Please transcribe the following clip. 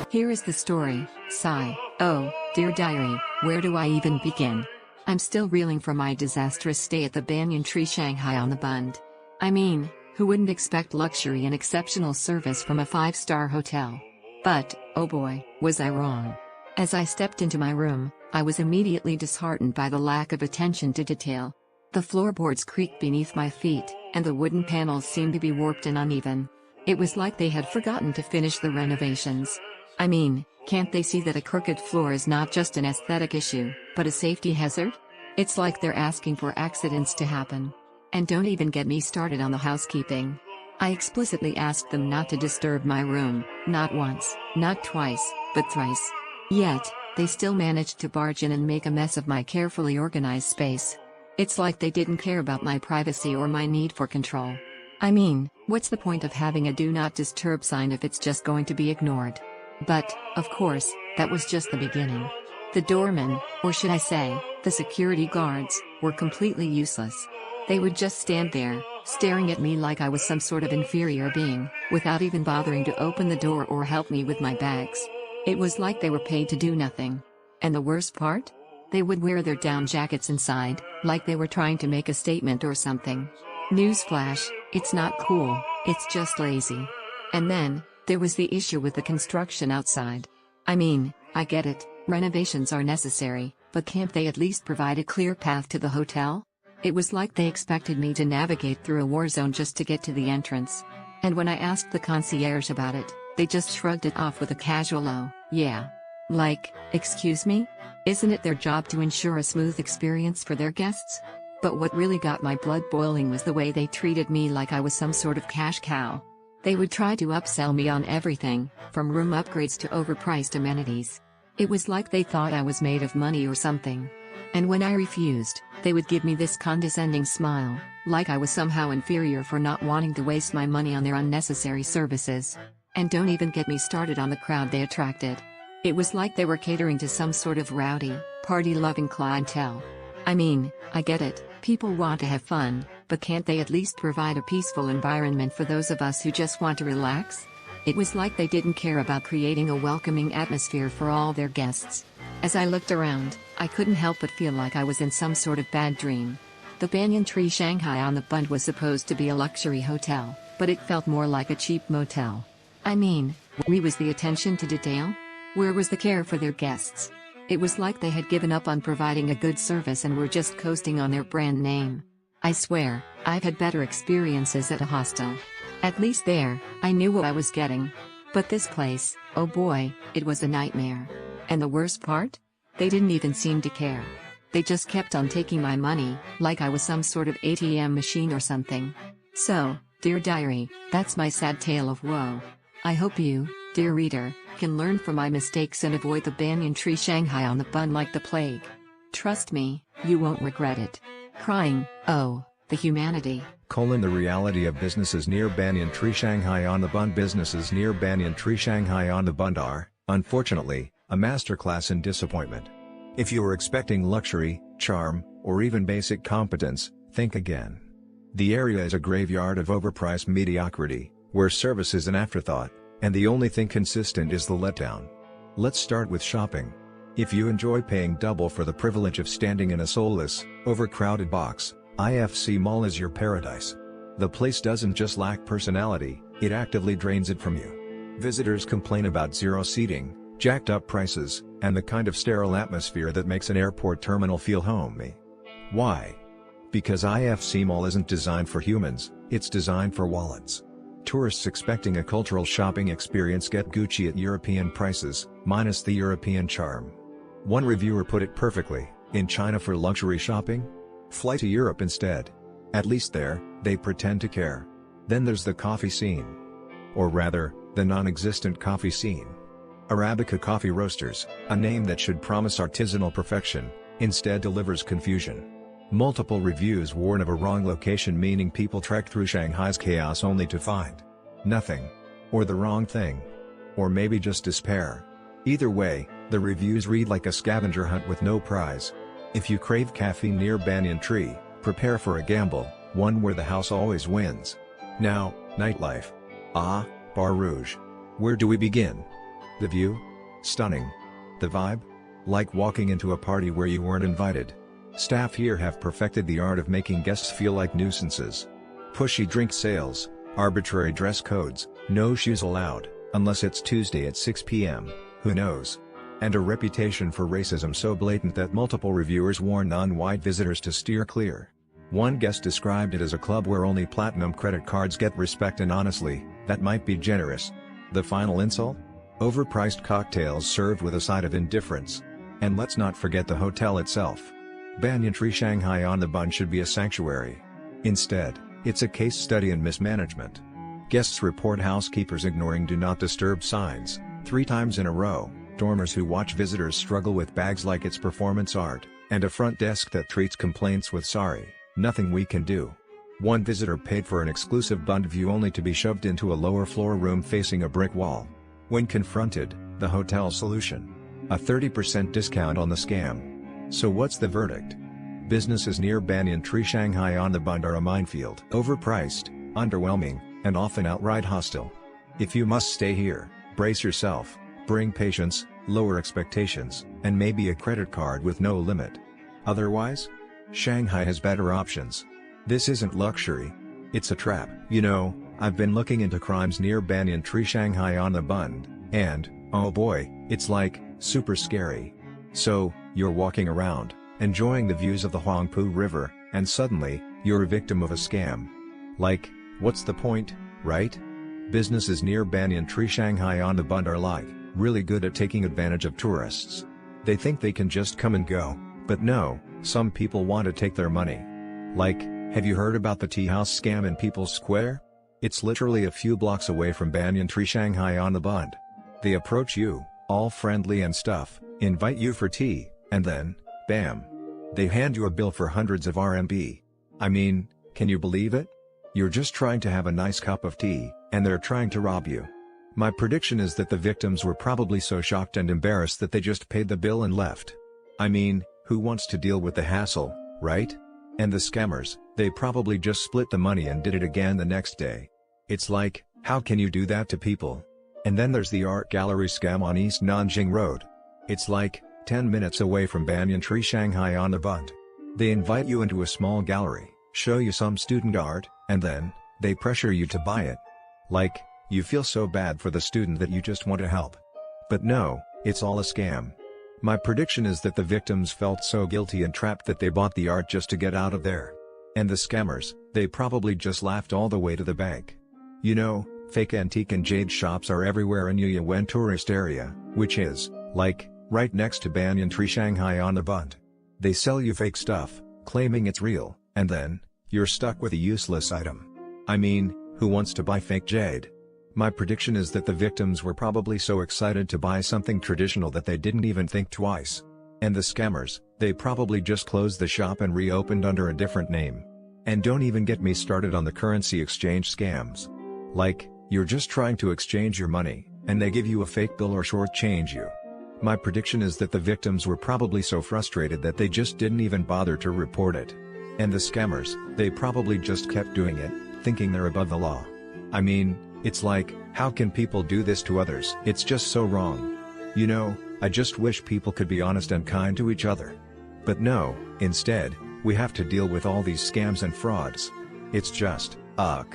Here is the story. Sigh. Oh, dear diary, where do I even begin? I'm still reeling from my disastrous stay at the Banyan Tree Shanghai on the Bund. I mean, who wouldn't expect luxury and exceptional service from a 5-star hotel? But, oh boy, was I wrong. As I stepped into my room, I was immediately disheartened by the lack of attention to detail. The floorboards creaked beneath my feet, and the wooden panels seemed to be warped and uneven. It was like they had forgotten to finish the renovations. I mean, can't they see that a crooked floor is not just an aesthetic issue, but a safety hazard? It's like they're asking for accidents to happen. And don't even get me started on the housekeeping. I explicitly asked them not to disturb my room, not once, not twice, but thrice. Yet, they still managed to barge in and make a mess of my carefully organized space. It's like they didn't care about my privacy or my need for control. I mean, what's the point of having a do not disturb sign if it's just going to be ignored? But, of course, that was just the beginning. The doormen, or should I say, the security guards, were completely useless. They would just stand there, staring at me like I was some sort of inferior being, without even bothering to open the door or help me with my bags. It was like they were paid to do nothing. And the worst part? They would wear their down jackets inside, like they were trying to make a statement or something. Newsflash, it's not cool, it's just lazy. And then, there was the issue with the construction outside. I mean, I get it, renovations are necessary, but can't they at least provide a clear path to the hotel? It was like they expected me to navigate through a war zone just to get to the entrance. And when I asked the concierge about it, they just shrugged it off with a casual "oh, yeah." Like, excuse me? Isn't it their job to ensure a smooth experience for their guests? But what really got my blood boiling was the way they treated me like I was some sort of cash cow. They would try to upsell me on everything, from room upgrades to overpriced amenities. It was like they thought I was made of money or something. And when I refused, they would give me this condescending smile, like I was somehow inferior for not wanting to waste my money on their unnecessary services. And don't even get me started on the crowd they attracted. It was like they were catering to some sort of rowdy, party-loving clientele. I mean, I get it, people want to have fun, but can't they at least provide a peaceful environment for those of us who just want to relax? It was like they didn't care about creating a welcoming atmosphere for all their guests. As I looked around, I couldn't help but feel like I was in some sort of bad dream. The Banyan Tree Shanghai on the Bund was supposed to be a luxury hotel, but it felt more like a cheap motel. I mean, where was the attention to detail? Where was the care for their guests? It was like they had given up on providing a good service and were just coasting on their brand name. I swear, I've had better experiences at a hostel. At least there, I knew what I was getting. But this place, oh boy, it was a nightmare. And the worst part? They didn't even seem to care. They just kept on taking my money, like I was some sort of ATM machine or something. So, dear diary, that's my sad tale of woe. I hope you, dear reader, can learn from my mistakes and avoid the Banyan Tree Shanghai on the Bund like the plague. Trust me, you won't regret it. Crying, oh, the humanity. The reality of businesses near Banyan Tree Shanghai on the Bund. Businesses near Banyan Tree Shanghai on the Bund are, unfortunately, a masterclass in disappointment. If you are expecting luxury, charm, or even basic competence, think again. The area is a graveyard of overpriced mediocrity, where service is an afterthought, and the only thing consistent is the letdown. Let's start with shopping. If you enjoy paying double for the privilege of standing in a soulless, overcrowded box, IFC Mall is your paradise. The place doesn't just lack personality, it actively drains it from you. Visitors complain about zero seating, jacked up prices, and the kind of sterile atmosphere that makes an airport terminal feel homey. Why? Because IFC Mall isn't designed for humans, it's designed for wallets. Tourists expecting a cultural shopping experience get Gucci at European prices, minus the European charm. One reviewer put it perfectly, in China for luxury shopping? Fly to Europe instead. At least there, they pretend to care. Then there's the coffee scene. Or rather, the non-existent coffee scene. Arabica Coffee Roasters, a name that should promise artisanal perfection, instead delivers confusion. Multiple reviews warn of a wrong location, meaning people trek through Shanghai's chaos only to find nothing. Or the wrong thing. Or maybe just despair. Either way, the reviews read like a scavenger hunt with no prize. If you crave caffeine near Banyan Tree, prepare for a gamble, one where the house always wins. Now, nightlife. Ah, Bar Rouge. Where do we begin? The view? Stunning. The vibe? Like walking into a party where you weren't invited. Staff here have perfected the art of making guests feel like nuisances. Pushy drink sales, arbitrary dress codes, no shoes allowed, unless it's Tuesday at 6 p.m., who knows? And a reputation for racism so blatant that multiple reviewers warn non-white visitors to steer clear. One guest described it as a club where only platinum credit cards get respect, and honestly, that might be generous. The final insult? Overpriced cocktails served with a side of indifference. And let's not forget the hotel itself. Banyan Tree Shanghai on the Bund should be a sanctuary. Instead, it's a case study in mismanagement. Guests report housekeepers ignoring "do not disturb" signs 3 times in a row, dormers who watch visitors struggle with bags like it's performance art, and a front desk that treats complaints with "sorry, nothing we can do." One visitor paid for an exclusive Bund view only to be shoved into a lower floor room facing a brick wall. When confronted, the hotel solution: a 30% discount on the scam. So what's the verdict? Businesses near Banyan Tree Shanghai on the Bund are a minefield. Overpriced, underwhelming, and often outright hostile. If you must stay here, brace yourself, bring patience, lower expectations, and maybe a credit card with no limit. Otherwise, Shanghai has better options. This isn't luxury. It's a trap. You know, I've been looking into crimes near Banyan Tree Shanghai on the Bund, and, oh boy, it's like, super scary. So, you're walking around, enjoying the views of the Huangpu River, and suddenly, you're a victim of a scam. Like, what's the point, right? Businesses near Banyan Tree Shanghai on the Bund are like, really good at taking advantage of tourists. They think they can just come and go, but no, some people want to take their money. Like, have you heard about the tea house scam in People's Square? It's literally a few blocks away from Banyan Tree Shanghai on the Bund. They approach you, all friendly and stuff, invite you for tea, and then, bam! They hand you a bill for hundreds of RMB. I mean, can you believe it? You're just trying to have a nice cup of tea, and they're trying to rob you. My prediction is that the victims were probably so shocked and embarrassed that they just paid the bill and left. I mean, who wants to deal with the hassle, right? And the scammers, they probably just split the money and did it again the next day. It's like, how can you do that to people? And then there's the art gallery scam on East Nanjing Road. It's like, 10 minutes away from Banyan Tree Shanghai on the Bund. They invite you into a small gallery, show you some student art, and then, they pressure you to buy it. Like, you feel so bad for the student that you just want to help. But no, it's all a scam. My prediction is that the victims felt so guilty and trapped that they bought the art just to get out of there. And the scammers, they probably just laughed all the way to the bank. You know, fake antique and jade shops are everywhere in Yuan tourist area, which is, like, right next to Banyan Tree Shanghai on the Bund. They sell you fake stuff, claiming it's real, and then, you're stuck with a useless item. I mean, who wants to buy fake jade? My prediction is that the victims were probably so excited to buy something traditional that they didn't even think twice. And the scammers, they probably just closed the shop and reopened under a different name. And don't even get me started on the currency exchange scams. Like, you're just trying to exchange your money, and they give you a fake bill or shortchange you. My prediction is that the victims were probably so frustrated that they just didn't even bother to report it. And the scammers, they probably just kept doing it, thinking they're above the law. I mean, it's like, how can people do this to others? It's just so wrong. You know, I just wish people could be honest and kind to each other. But no, instead, we have to deal with all these scams and frauds. It's just, ugh.